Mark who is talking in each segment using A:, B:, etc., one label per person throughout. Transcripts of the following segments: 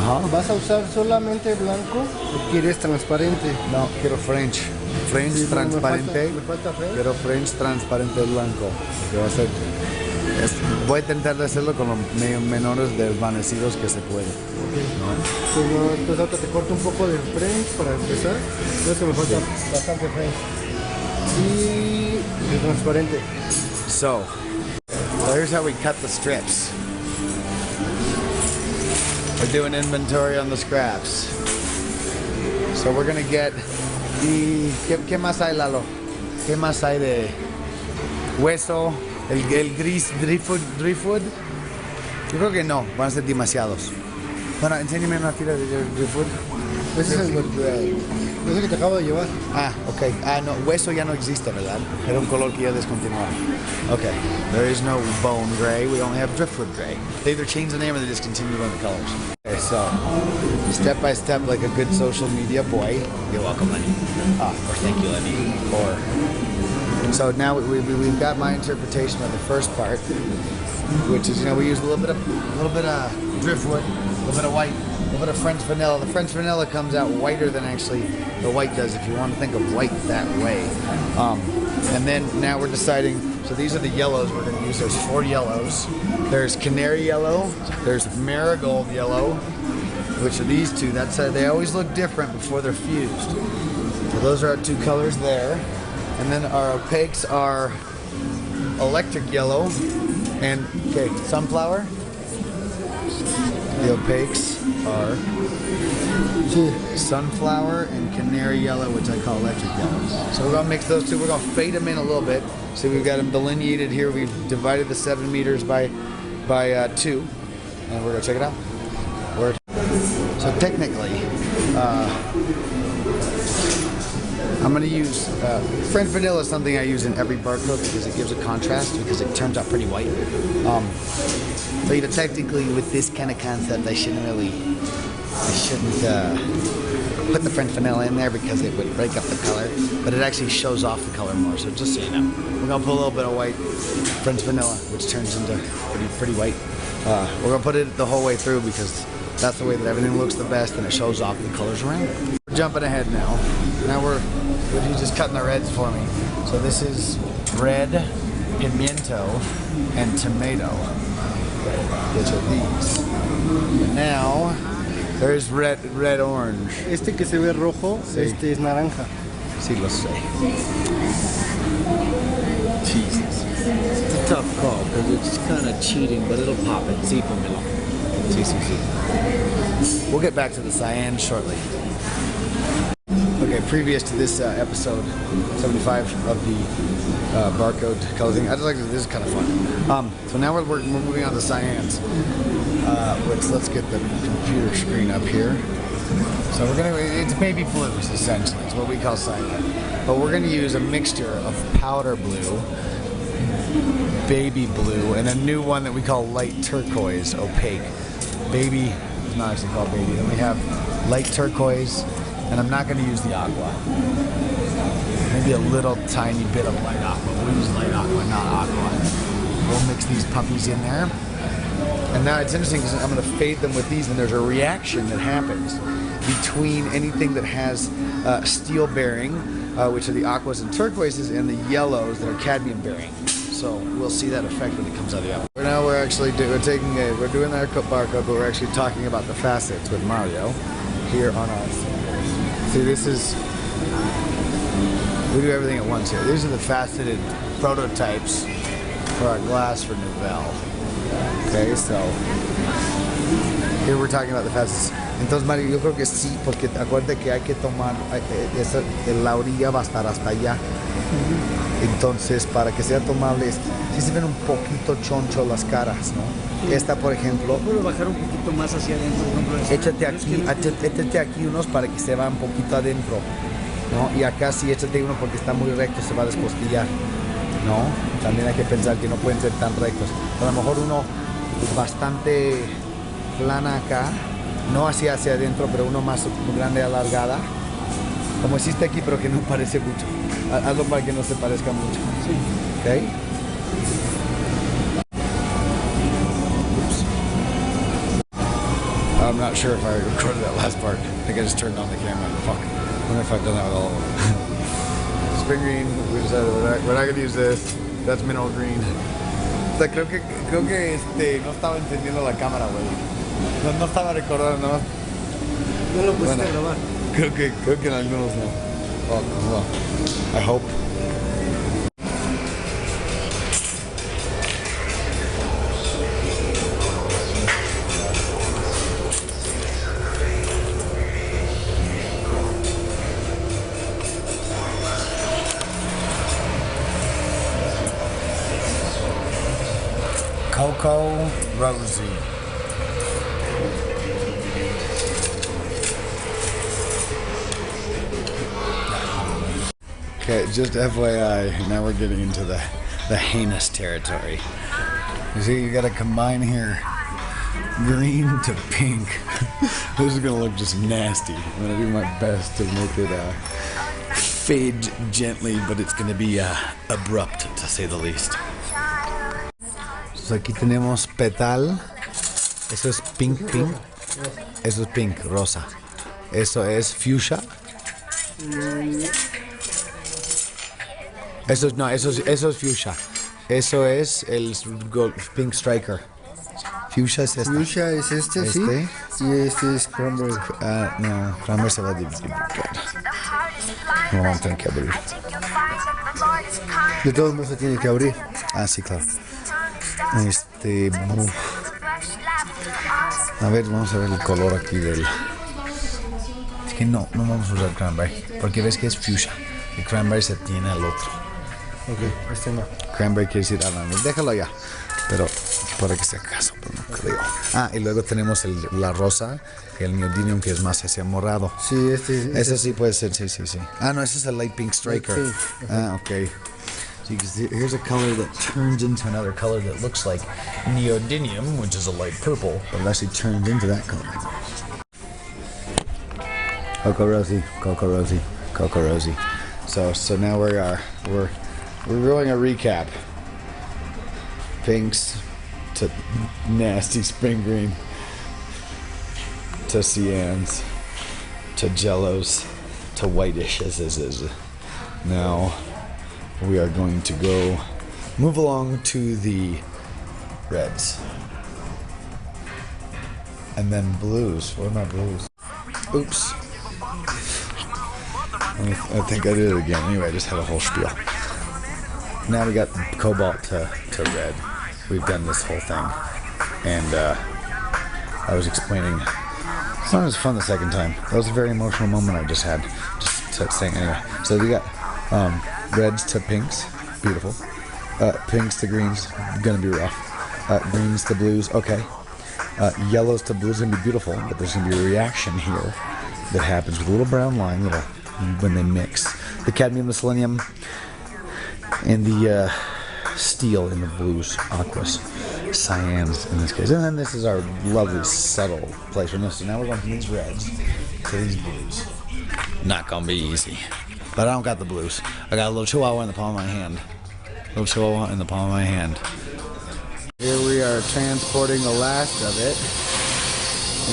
A: Ajá.
B: ¿Vas a usar solamente blanco o quieres transparente?
A: No, quiero French. French
B: Sí,
A: transparente.
B: me falta French.
A: Quiero French transparente blanco. Voy a intentar de hacerlo con los menores desvanecidos que se puede. ¿No?
B: Pues no, entonces ahorita te corto un poco de French para empezar. Creo que me falta bastante French. Y de transparente.
A: So here's how we cut the strips. We're doing inventory on the scraps. So we're gonna get the... ¿Qué más hay, Lalo? ¿Qué más hay de hueso? El gris driftwood? Yo creo que no, van a ser demasiados. Bueno, enséñame una tira de driftwood.
B: Ese es el que te acabo de llevar.
A: Ah, ok. Ah, no, hueso ya no existe, ¿verdad? Era un color que ya descontinuaron. Okay, there is no bone gray. We only have driftwood gray. They either change the name or they discontinue one of the colors. Okay, so step by step, like a good social media boy. You're welcome, Lenny. Or thank you, Lenny. Or so now we've got my interpretation of the first part, which is, you know, we use a little bit of driftwood, a little bit of white, a little bit of French vanilla. The French vanilla comes out whiter than actually the white does, if you want to think of white that way. And then now we're deciding, so these are the yellows we're going to use. There's 4 yellows. There's canary yellow, there's marigold yellow, which are these two. That's they always look different before they're fused. So those are our 2 colors there. And then our opaques are electric yellow and, okay, sunflower. The opaques are sunflower and canary yellow, which I call electric yellow. So we're gonna mix those 2. We're gonna fade them in a little bit. See, we've got them delineated here. We've divided the 7 meters by 2, and we're gonna check it out. So technically, I'm going to use French vanilla is something I use in every barcode because it gives a contrast, because it turns out pretty white. So even technically with this kind of concept, I shouldn't put the French vanilla in there because it would break up the color, but it actually shows off the color more. So just so you know, we're going to put a little bit of white French vanilla, which turns into pretty white. We're going to put it the whole way through because that's the way that everything looks the best and it shows off the colors around. We're jumping ahead now. Now he's just cutting the reds for me. So this is red, pimiento, and tomato, which are these. And now there's red orange.
B: Este que se ve rojo,
A: Sí.
B: este es naranja.
A: Sí, lo sé.
C: Jesus. It's a tough call because it's kind of cheating, but it'll pop it. Sí, pomelo.
A: Sí. We'll get back to the cyan shortly. Okay, previous to this episode 75 of the barcode color thing, I just like this is kind of fun. So now we're moving on to cyans. Let's get the computer screen up here. So it's baby blues essentially. It's what we call cyan. But we're gonna use a mixture of powder blue, baby blue, and a new one that we call light turquoise, opaque. Baby is not actually called baby. Then we have light turquoise, and I'm not going to use the aqua. Maybe a little tiny bit of light aqua. We'll use light aqua, not aqua. We'll mix these puppies in there. And now it's interesting because I'm going to fade them with these, and there's a reaction that happens between anything that has steel bearing, which are the aquas and turquoises, and the yellows that are cadmium bearing. So we'll see that effect when it comes out of the oven. Now we're actually doing our barcode, but we're actually talking about the facets with Mario here on our. See, this is, we do everything at once here. These are the faceted prototypes for our glass for Nouvelle. Okay, so here we're talking about the facets. Entonces, Mario, yo creo que sí, porque acuérdate que hay que tomar, la orilla va a estar hasta allá. Entonces, para que sea tomable, sí se ven un poquito choncho las caras, ¿no? Sí. Esta, por ejemplo,
C: puedo bajar un poquito más hacia adentro.
A: Échate aquí unos para que se va un poquito adentro, ¿no? Y acá sí, échate uno porque está muy recto, se va a descostillar, ¿no? También hay que pensar que no pueden ser tan rectos. A lo mejor uno bastante plana acá, no hacia adentro, pero uno más grande, alargada, como hiciste aquí, pero que no parece mucho. Hazlo para que no se parezca mucho.
C: Sí.
A: ¿Ok? I'm not sure if I recorded that last part. I think I just turned on the camera. Fuck. I wonder if I've done that with all of them. Spring green, we decided we're not gonna use this. That's mineral green. O sea, creo que no estaba entendiendo la cámara, güey. No estaba recordando nada más.
B: No lo pusiste
A: Bueno,
B: a grabar.
A: creo que en algunos no. Well, I hope. Coco Rosie. Okay, just FYI, now we're getting into the heinous territory. You see, you gotta combine here green to pink. This is gonna look just nasty. I'm gonna do my best to make it fade gently, but it's gonna be abrupt, to say the least. So aquí tenemos petal. Eso es pink. Eso es pink, rosa. Eso es fuchsia. Eso es fuchsia. Eso es el pink striker. Fuchsia es este.
B: Fuchsia es este, sí. Y este es cranberry.
A: No, cranberry se va a dividir. No vamos a tener que abrir.
B: De todos modos se tiene que abrir.
A: Ah, sí, claro. A ver, vamos a ver el color aquí del... Es que no vamos a usar cranberry, porque ves que es fuchsia. El cranberry se tiene al otro.
B: Ok, este no.
A: Cranberry quiere decir déjalo ya. Pero para que sea caso, pero no creo. Ah, y luego tenemos la rosa, el neodymium, que es más hacia morado.
B: Sí,
A: Ese sí puede ser, sí. Ah, no, ese es el light pink striker.
B: Light pink.
A: Ah, ok. So you can see, here's a color that turns into another color that looks like neodymium, which is a light purple, but it actually turns into that color. Coco Rosie. So now we're doing a recap. Pinks to nasty spring green to cyans to jellos to whitish as is. Now we are going to move along to the reds. And then blues. What are my blues? Oops. I think I did it again. Anyway, I just had a whole spiel. Now we got cobalt to red. We've done this whole thing. And I was explaining. It's not as fun the second time. That was a very emotional moment I just had. Just saying anyway. So we got reds to pinks. Beautiful. Pinks to greens. Gonna be rough. Greens to blues. Okay. Yellows to blues. Gonna be beautiful. But there's gonna be a reaction here that happens with a little brown line when they mix. The cadmium, the selenium, and the steel in the blues, aquas, cyans in this case. And then this is our lovely subtle place from this. So now we're going from these reds to these blues. Not gonna be easy. But I don't got the blues. I got a little chihuahua in the palm of my hand. Here we are transporting the last of it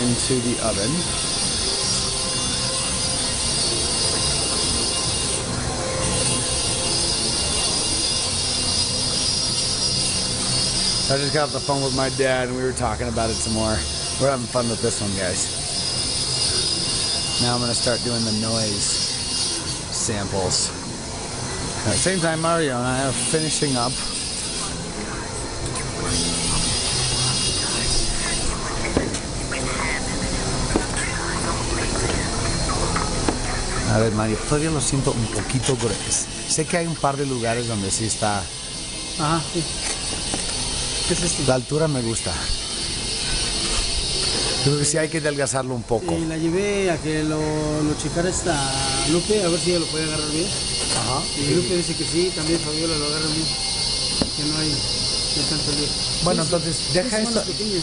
A: into the oven. I just got off the phone with my dad and we were talking about it some more. We're having fun with this one, guys. Now I'm gonna start doing the noise samples. At the same time, Mario and I are finishing up. A ver, Mario, todavía lo siento un poquito grueso. Sé que hay un par de lugares donde sí está.
B: Ajá, sí. ¿Qué es esto?
A: La altura me gusta. Creo que sí hay que adelgazarlo un poco.
B: Y la llevé a que lo checara esta Lupe, a ver si ella lo puede agarrar bien.
A: Ajá.
B: Y Lupe dice que sí, también Fabiola lo agarra bien. Que no hay tanto lío.
A: Bueno,
B: Sí,
A: entonces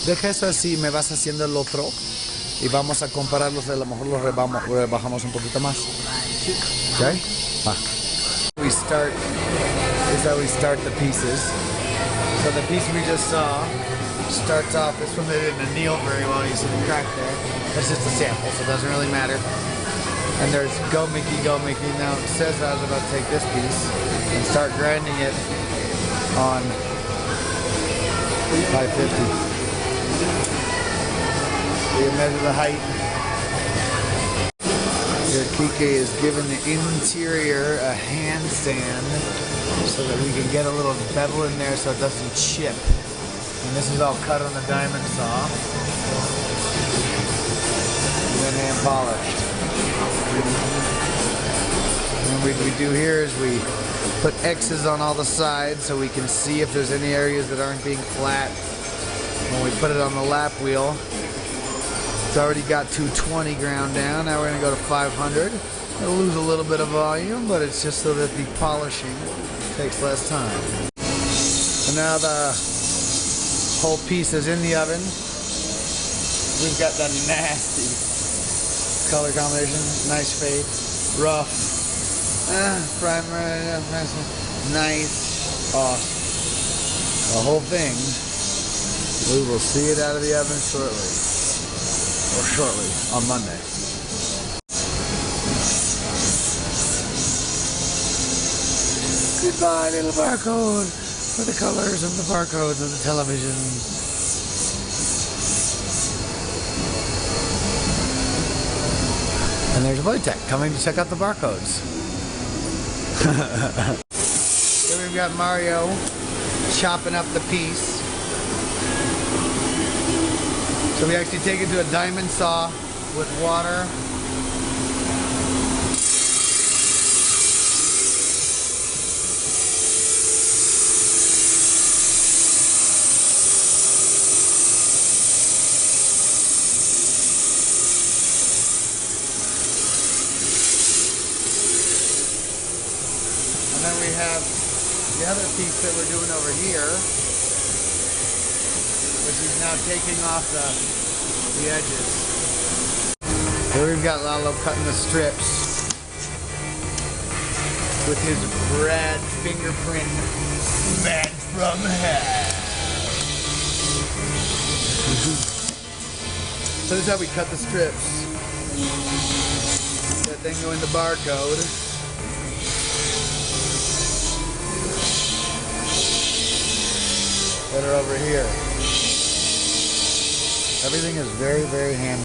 A: deja eso así, me vas haciendo el otro y vamos a compararlos, a lo mejor los rebajamos un poquito más.
B: Sí.
A: Okay? Va. This is how we start the pieces. So the piece we just saw Starts off, this one they didn't anneal very well, you see the crack there. That's just a sample, so it doesn't really matter. And there's Go Mickey, Go Mickey. Now it says I was about to take this piece and start grinding it on 550. So you measure the height. Your Kike is giving the interior a handstand so that we can get a little bevel in there so it doesn't chip. And this is all cut on the diamond saw. And then hand polished. And what we do here is we put X's on all the sides so we can see if there's any areas that aren't being flat. When we put it on the lap wheel, it's already got 220 ground down. Now we're going to go to 500. It'll lose a little bit of volume, but it's just so that the polishing takes less time. And now the whole piece is in the oven. We've got the nasty color combination. Nice fade. Rough. Primer. Nice. Awesome. The whole thing. We will see it out of the oven shortly. Or shortly, on Monday. Goodbye, little barcode, for the colors of the barcodes of the television. And there's Wojtek coming to check out the barcodes. Here we've got Mario chopping up the piece. So we actually take it to a diamond saw with water. And then we have the other piece that we're doing over here, which is now taking off the edges. Here we've got Lalo cutting the strips with his rad fingerprint man from hell. So this is how we cut the strips. That thing going to barcode. That are over here. Everything is very, very handy.